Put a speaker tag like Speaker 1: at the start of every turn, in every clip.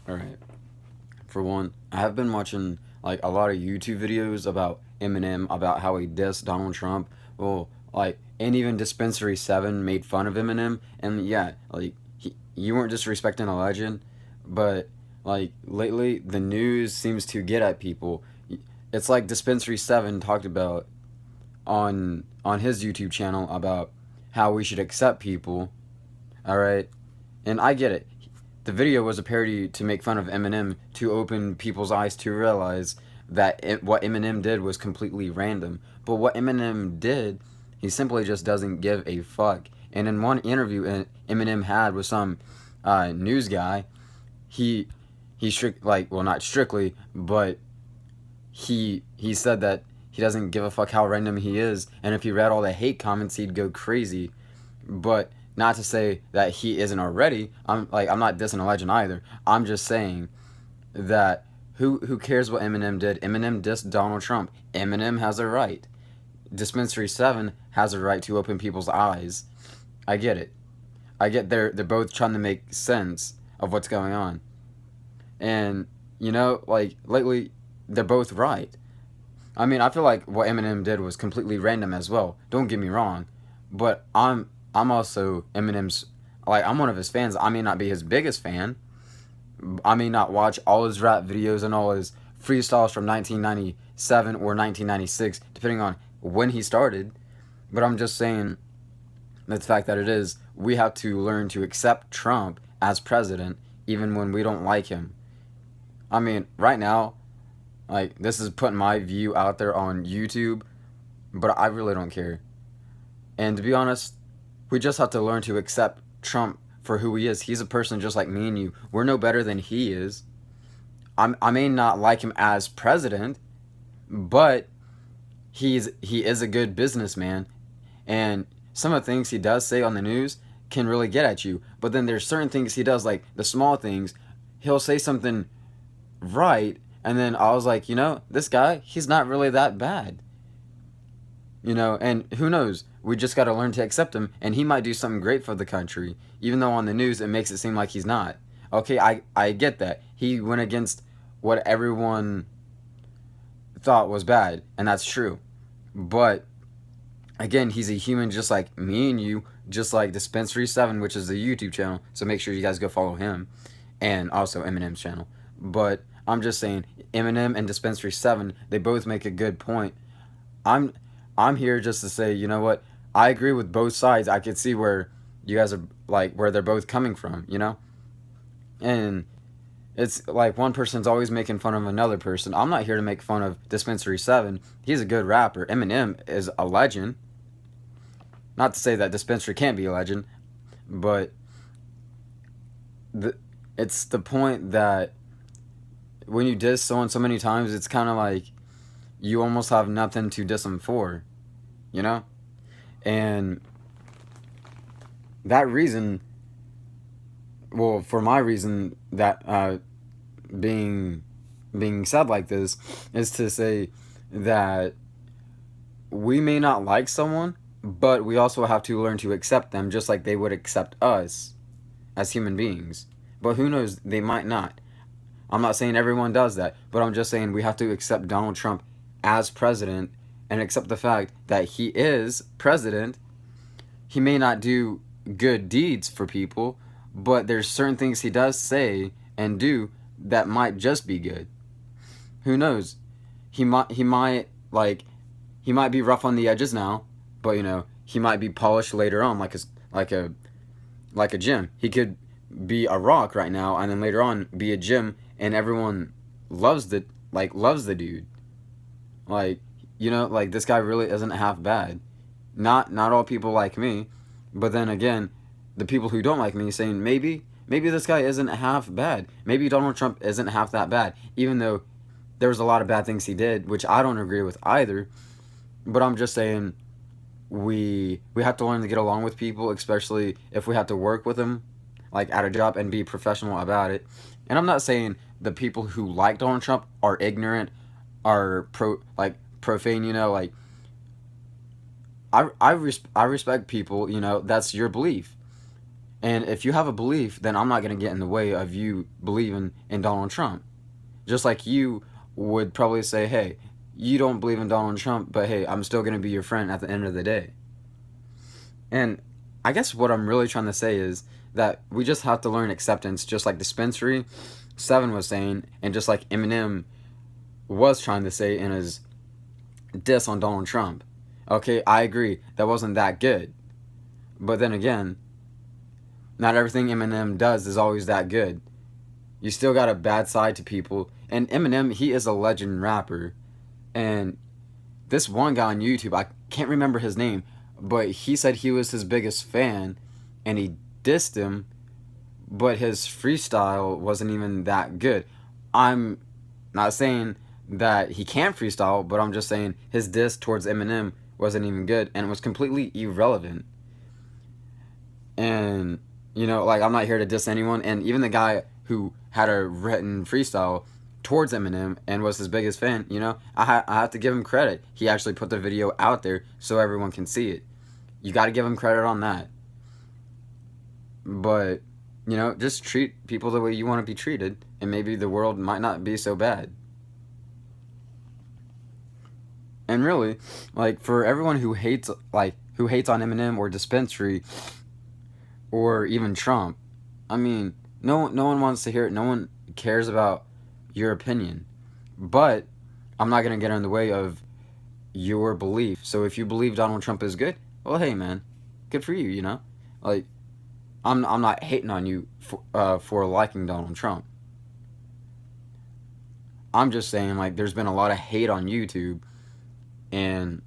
Speaker 1: All right. For one, I have been watching like a lot of YouTube videos about Eminem, about how he dissed Donald Trump. Well, like, and even Dispensary 7 made fun of Eminem. And yeah, like, you weren't disrespecting a legend, but like, lately, the news seems to get at people. It's like Dispensary 7 talked about on his YouTube channel about how we should accept people, all right? And I get it. The video was a parody to make fun of Eminem to open people's eyes to realize that what Eminem did was completely random. But what Eminem did, he simply just doesn't give a fuck. And in one interview Eminem had with some news guy, he like, well, not strictly, but he said that he doesn't give a fuck how random he is, and if he read all the hate comments, he'd go crazy. But not to say that he isn't already. I'm not dissing a legend either. I'm just saying that who cares what Eminem did? Eminem dissed Donald Trump. Eminem has a right. Dispensary 7 has a right to open people's eyes. I get it. I get they're both trying to make sense of what's going on. And like, lately, they're both right. I mean, I feel like what Eminem did was completely random as well. Don't get me wrong, but I'm also Eminem's, like, I'm one of his fans. I may not be his biggest fan. I may not watch all his rap videos and all his freestyles from 1997 or 1996, depending on when he started. But I'm just saying the fact that it is, we have to learn to accept Trump as president even when we don't like him. I mean, right now, like, this is putting my view out there on YouTube, but I really don't care. And to be honest, we just have to learn to accept Trump for who he is. He's a person just like me and you. We're no better than he is. I may not like him as president, but he is a good businessman, and some of the things he does say on the news can really get at you. But then there's certain things he does, like the small things. He'll say something right, and then I was like, this guy, he's not really that bad. And who knows? We just got to learn to accept him, and he might do something great for the country, even though on the news it makes it seem like he's not. Okay, I get that. He went against what everyone thought was bad, and that's true. But again, he's a human just like me and you, just like Dispensary 7, which is the YouTube channel, so make sure you guys go follow him, and also Eminem's channel. But I'm just saying, Eminem and Dispensary 7, they both make a good point. I'm I'm here just to say, you know what? I agree with both sides. I could see where you guys are, like, where they're both coming from. And it's like one person's always making fun of another person. I'm not here to make fun of Dispensary 7. He's a good rapper. Eminem is a legend. Not to say that Dispensary can't be a legend, but the, it's the point that when you diss someone so many times, it's kind of like you almost have nothing to diss them for, you know? And that reason, well, for my reason that being being said like this is to say that we may not like someone, but we also have to learn to accept them just like they would accept us as human beings. But who knows, they might not. I'm not saying everyone does that, but I'm just saying we have to accept Donald Trump as president and accept the fact that he is president. He may not do good deeds for people, but there's certain things he does say and do that might just be good. Who knows? He might like he might be rough on the edges now, but he might be polished later on, like a like a gem. He could be a rock right now and then later on be a gem, and everyone loves the dude. Like, like, this guy really isn't half bad. Not all people like me, but then again, the people who don't like me saying maybe this guy isn't half bad. Maybe Donald Trump isn't half that bad, even though there was a lot of bad things he did, which I don't agree with either. But I'm just saying we have to learn to get along with people, especially if we have to work with them, like at a job, and be professional about it. And I'm not saying the people who like Donald Trump are ignorant, are profane. Like, I respect people. That's your belief. And if you have a belief, then I'm not going to get in the way of you believing in Donald Trump. Just like you would probably say, hey, you don't believe in Donald Trump, but hey, I'm still going to be your friend at the end of the day. And I guess what I'm really trying to say is that we just have to learn acceptance, just like Dispensary 7 was saying, and just like Eminem was trying to say in his diss on Donald Trump. Okay, I agree, that wasn't that good. But then again, not everything Eminem does is always that good. You still got a bad side to people. And Eminem, he is a legend rapper. And this one guy on YouTube, I can't remember his name, but he said he was his biggest fan and he dissed him, but his freestyle wasn't even that good. I'm not saying that he can't freestyle, but I'm just saying his diss towards Eminem wasn't even good and it was completely irrelevant. And, you know, like, I'm not here to diss anyone. And even the guy who had a written freestyle towards Eminem and was his biggest fan, you know, I have to give him credit. He actually put the video out there so everyone can see it. You got to give him credit on that. But, you know, just treat people the way you want to be treated, and maybe the world might not be so bad. And really, like, for everyone who hates on Eminem or Dispensary or even Trump, I mean, no one wants to hear it. No one cares about your opinion. But I'm not going to get in the way of your belief. So if you believe Donald Trump is good, well, hey, man, good for you, you know? Like, I'm not hating on you for liking Donald Trump. I'm just saying, like, there's been a lot of hate on YouTube, and,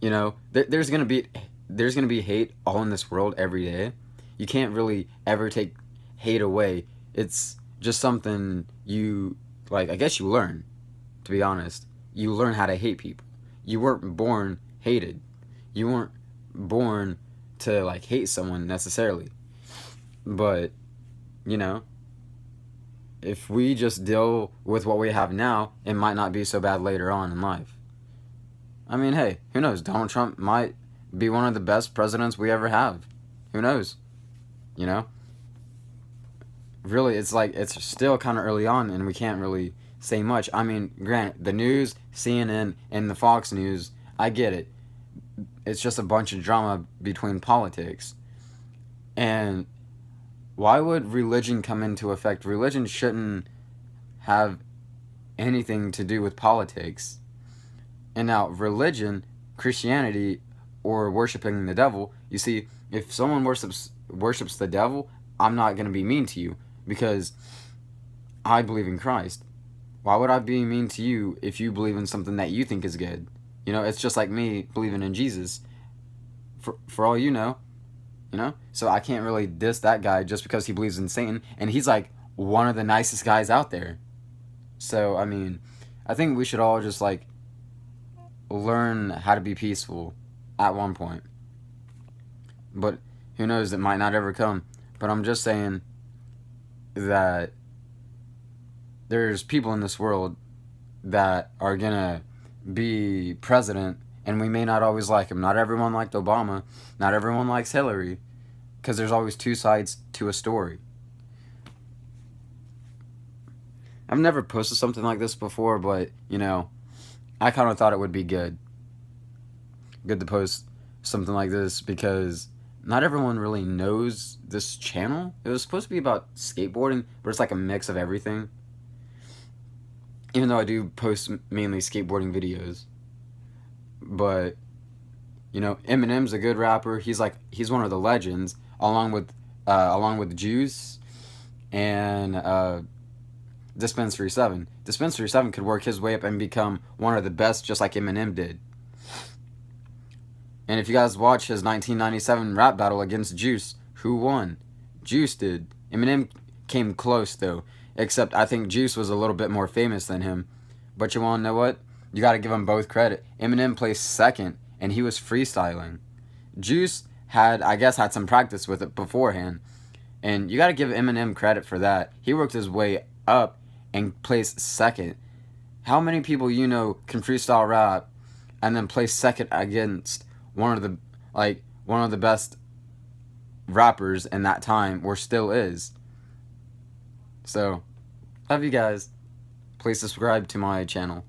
Speaker 1: you know, there's gonna be hate all in this world every day. You can't really ever take hate away. It's just something you, like, I guess you learn, to be honest. You learn how to hate people. You weren't born hated. You weren't born to, like, hate someone necessarily. But, you know, if we just deal with what we have now, it might not be so bad later on in life. I mean, hey, who knows? Donald Trump might be one of the best presidents we ever have. Who knows? You know? Really, it's like, it's still kind of early on and we can't really say much. I mean, granted, the news, CNN, and the Fox News, I get it. It's just a bunch of drama between politics. And why would religion come into effect? Religion shouldn't have anything to do with politics. And now, religion, Christianity, or worshiping the devil, you see, if someone worships the devil, I'm not going to be mean to you because I believe in Christ. Why would I be mean to you if you believe in something that you think is good? You know, it's just like me believing in Jesus. For all you know, So I can't really diss that guy just because he believes in Satan, and he's like one of the nicest guys out there. So, I mean, I think we should all just, like, learn how to be peaceful at one point. But who knows, it might not ever come. But I'm just saying that there's people in this world that are gonna be president, and we may not always like him. Not everyone liked Obama. Not everyone likes Hillary. Because there's always two sides to a story. I've never posted something like this before, but, you know, I kind of thought it would be good. Good to post something like this because not everyone really knows this channel. It was supposed to be about skateboarding, but it's like a mix of everything. Even though I do post mainly skateboarding videos. But, you know, Eminem's a good rapper. He's one of the legends, along with Juice and Dispensary 7. Dispensary 7 could work his way up and become one of the best, just like Eminem did. And if you guys watch his 1997 rap battle against Juice, who won? Juice did. Eminem came close, though. Except I think Juice was a little bit more famous than him. But you want to know what? You got to give them both credit. Eminem placed second, and he was freestyling. Juice had some practice with it beforehand. And you got to give Eminem credit for that. He worked his way up and placed second. How many people you know can freestyle rap and then place second against one of the best rappers in that time, or still is. So, love you guys. Please subscribe to my channel.